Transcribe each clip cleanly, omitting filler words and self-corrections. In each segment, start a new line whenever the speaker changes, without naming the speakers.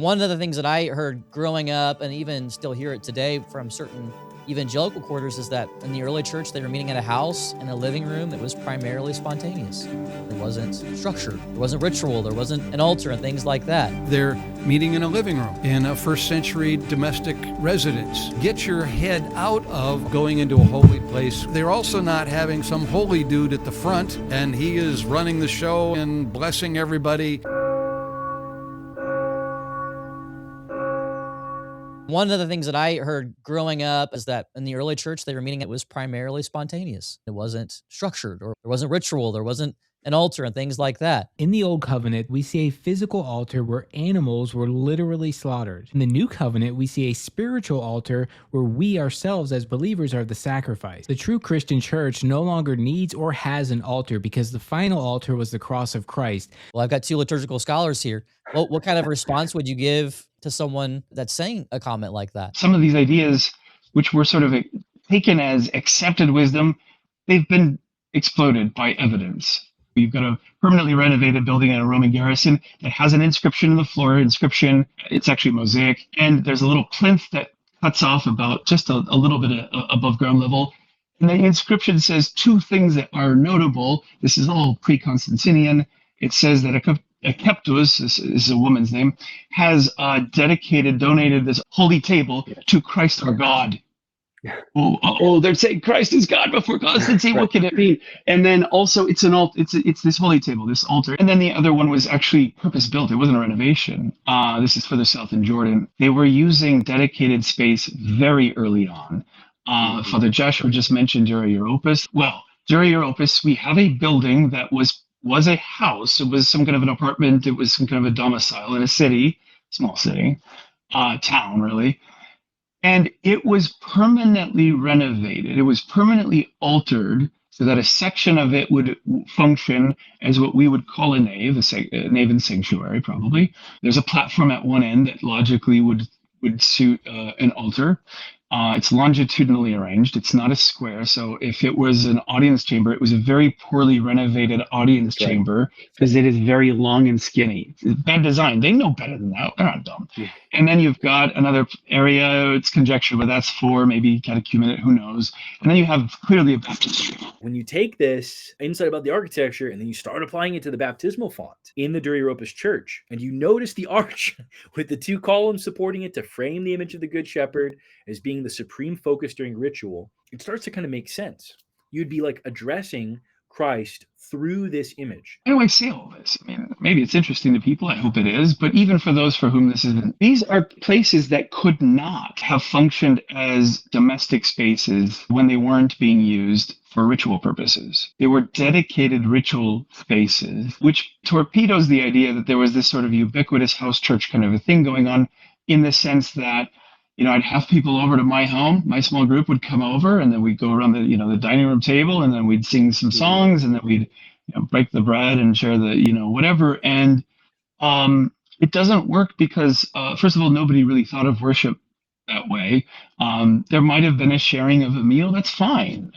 One of the things that I heard growing up, and even still hear it today from certain evangelical quarters, is that in the early church, they were meeting at a house in a living room that was primarily spontaneous. There wasn't structure, there wasn't ritual, there wasn't an altar and things like that.
They're meeting in a living room in a first century domestic residence. Get your head out of going into a holy place. They're also not having some holy dude at the front and he is running the show and blessing everybody.
One of the things that I heard growing up is that in the early church, they were meeting, it was primarily spontaneous. It wasn't structured, or there wasn't ritual, there wasn't an altar and things like that.
In the Old Covenant, we see a physical altar where animals were literally slaughtered. In the New Covenant, we see a spiritual altar where we ourselves as believers are the sacrifice. The true Christian church no longer needs or has an altar because the final altar was the cross of Christ.
Well, I've got two liturgical scholars here. Well, what kind of response would you give to someone that's saying a comment like that?
Some of these ideas, which were sort of taken as accepted wisdom, they've been exploded by evidence. You've got a permanently renovated building in a Roman garrison that has an inscription in the floor. It's actually mosaic, and there's a little plinth that cuts off about just a little bit above ground level. And the inscription says two things that are notable. This is all pre-Constantinian. It says that Akeptus, this is a woman's name, has donated this holy table to Christ our God. They're saying Christ is God before Constantine. What can it mean? And then also it's this holy table, this altar. And then the other one was actually purpose built. It wasn't a renovation. This is further south in Jordan. They were using dedicated space very early on. Father Joshua just mentioned Dura Europos. Well, Dura Europos, we have a building that was a house. It was some kind of an apartment. It was some kind of a domicile in a city, small city, town really. And it was permanently renovated. It was permanently altered so that a section of it would function as what we would call a nave and sanctuary, probably. There's a platform at one end that logically would suit an altar. It's longitudinally arranged. It's not a square. So if it was an audience chamber, it was a very poorly renovated audience chamber because it is very long and skinny. It's bad design. They know better than that. They're not dumb. Yeah. And then you've got another area. It's conjecture, but that's for maybe catechumenate. Who knows? And then you have clearly a baptistry.
When you take this insight about the architecture and then you start applying it to the baptismal font in the Dura Europos church, and you notice the arch with the two columns supporting it to frame the image of the Good Shepherd as being the supreme focus during ritual, it starts to kind of make sense. You'd be like addressing Christ through this image.
How do I say all this? I mean, maybe it's interesting to people. I hope it is. But even for those for whom this isn't, these are places that could not have functioned as domestic spaces when they weren't being used for ritual purposes. They were dedicated ritual spaces, which torpedoes the idea that there was this sort of ubiquitous house church kind of a thing going on, in the sense that, I'd have people over to my home. My small group would come over, and then we'd go around the dining room table, and then we'd sing some songs, and then we'd break the bread and share the whatever. And it doesn't work because first of all, nobody really thought of worship that way. There might have been a sharing of a meal. That's fine.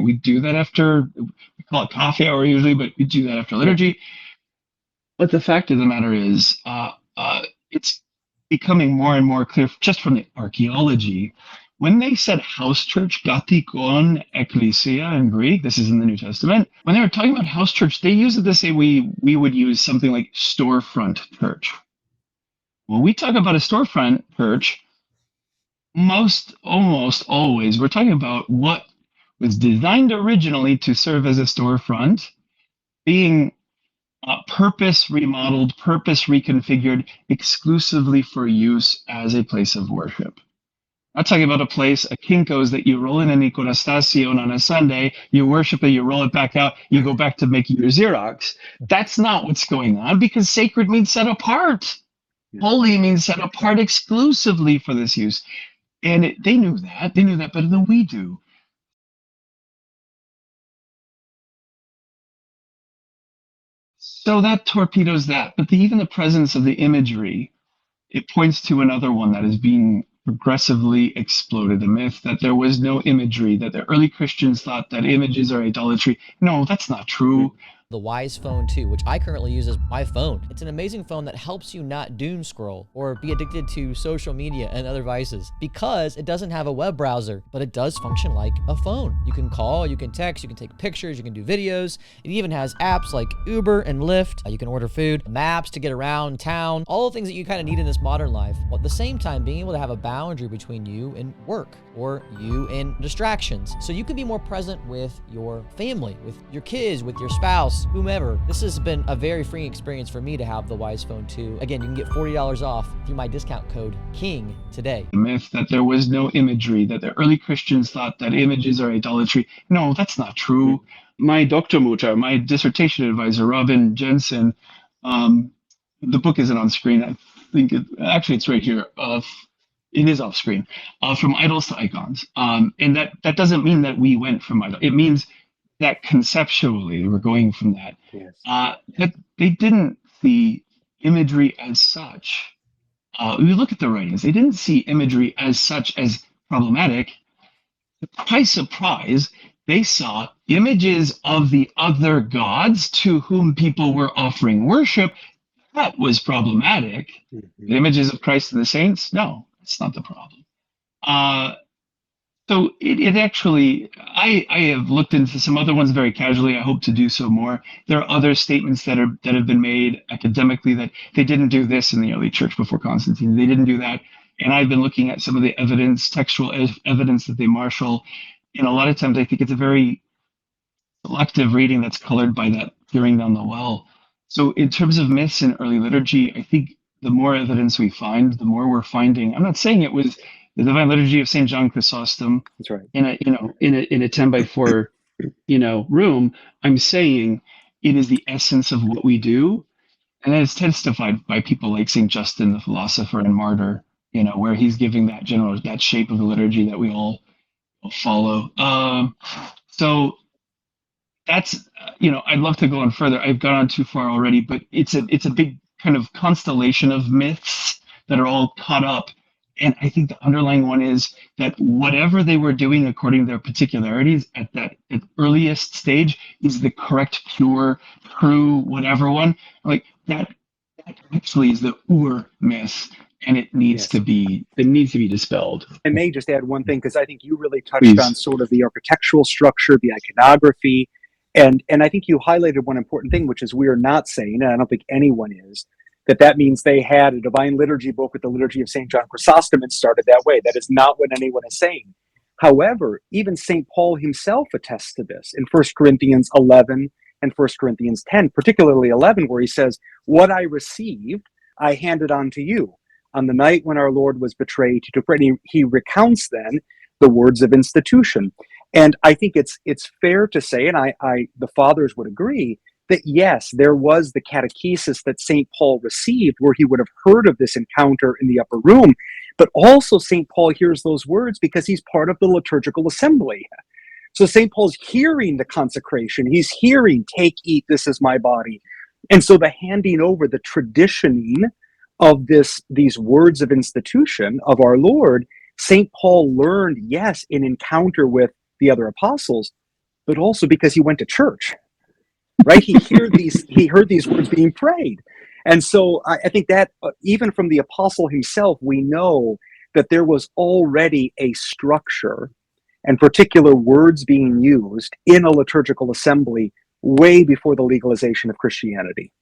We do that after, we call it coffee hour usually, but we do that after liturgy. But the fact of the matter is, it's becoming more and more clear just from the archaeology. When they said house church, katikon ekklesia in Greek, this is in the New Testament, when they were talking about house church, they used it to say we would use something like storefront church. When we talk about a storefront church, almost always, we're talking about what was designed originally to serve as a storefront, being purpose remodeled, purpose reconfigured exclusively for use as a place of worship. I'm not talking about a place, a Kinko's that you roll in an iconostasion on a Sunday, you worship it, you roll it back out, you go back to making your Xerox. That's not what's going on, because sacred means set apart. Holy means set apart exclusively for this use. And they knew that. They knew that better than we do. So that torpedoes that. But even the presence of the imagery, it points to another one that is being progressively exploded, the myth that there was no imagery, that the early Christians thought that images are idolatry. No, that's not true.
The Wise Phone 2, which I currently use as my phone. It's an amazing phone that helps you not doom scroll or be addicted to social media and other vices because it doesn't have a web browser, but it does function like a phone. You can call, you can text, you can take pictures, you can do videos. It even has apps like Uber and Lyft. You can order food, maps to get around town, all the things that you kind of need in this modern life. While at the same time, being able to have a boundary between you and work or you and distractions. So you can be more present with your family, with your kids, with your spouse, whomever. This has been a very freeing experience for me to have the Wise Phone 2. Again, you can get $40 off through my discount code KING today.
The myth that there was no imagery, that the early Christians thought that images are idolatry. No, that's not true. My Doktormutter, my dissertation advisor, Robin Jensen, the book isn't on screen. I think it's right here. It is off screen. From idols to icons. And that doesn't mean that we went from idol. It means that conceptually we're going from that.
Yes.
That they didn't see imagery as such. We look at the writings. They didn't see imagery as such as problematic. Surprise, surprise, they saw images of the other gods to whom people were offering worship. That was problematic.
Mm-hmm.
The images of Christ and the saints, no, that's not the problem. So it actually, I have looked into some other ones very casually. I hope to do so more. There are other statements that have been made academically that they didn't do this in the early church before Constantine. They didn't do that. And I've been looking at some of the evidence, textual evidence that they marshal. And a lot of times I think it's a very selective reading that's colored by that peering down the well. So in terms of myths in early liturgy, I think the more evidence we find, the more we're finding. I'm not saying it was the Divine Liturgy of St. John Chrysostom.
That's right.
In a 10x4 room. I'm saying it is the essence of what we do, and that is testified by people like St. Justin, the philosopher and martyr. Where he's giving that shape of the liturgy that we all follow. So that's I'd love to go on further. I've gone on too far already, but it's a big kind of constellation of myths that are all caught up. And I think the underlying one is that whatever they were doing according to their particularities at earliest stage is the correct, pure, true, whatever one. Like that actually is the myth, and it needs to be dispelled.
I may just add one thing, because I think you really touched
Please.
on sort of the architectural structure, the iconography, and I think you highlighted one important thing, which is we are not saying, and I don't think anyone is, that means they had a divine liturgy book with the liturgy of St. John Chrysostom and started that way. That is not what anyone is saying. However, even St. Paul himself attests to this in 1 Corinthians 11 and 1 Corinthians 10, particularly 11, where he says, "What I received, I handed on to you. On the night when our Lord was betrayed, he took bread." He recounts then the words of institution. And I think it's fair to say, and the fathers would agree, that yes, there was the catechesis that St. Paul received where he would have heard of this encounter in the upper room, but also St. Paul hears those words because he's part of the liturgical assembly. So St. Paul's hearing the consecration, he's hearing, "Take, eat, this is my body." And so the handing over, the traditioning of these words of institution of our Lord, St. Paul learned, yes, in encounter with the other apostles, but also because he went to church. Right? He heard these words being prayed. And so I think that even from the apostle himself, we know that there was already a structure and particular words being used in a liturgical assembly way before the legalization of Christianity.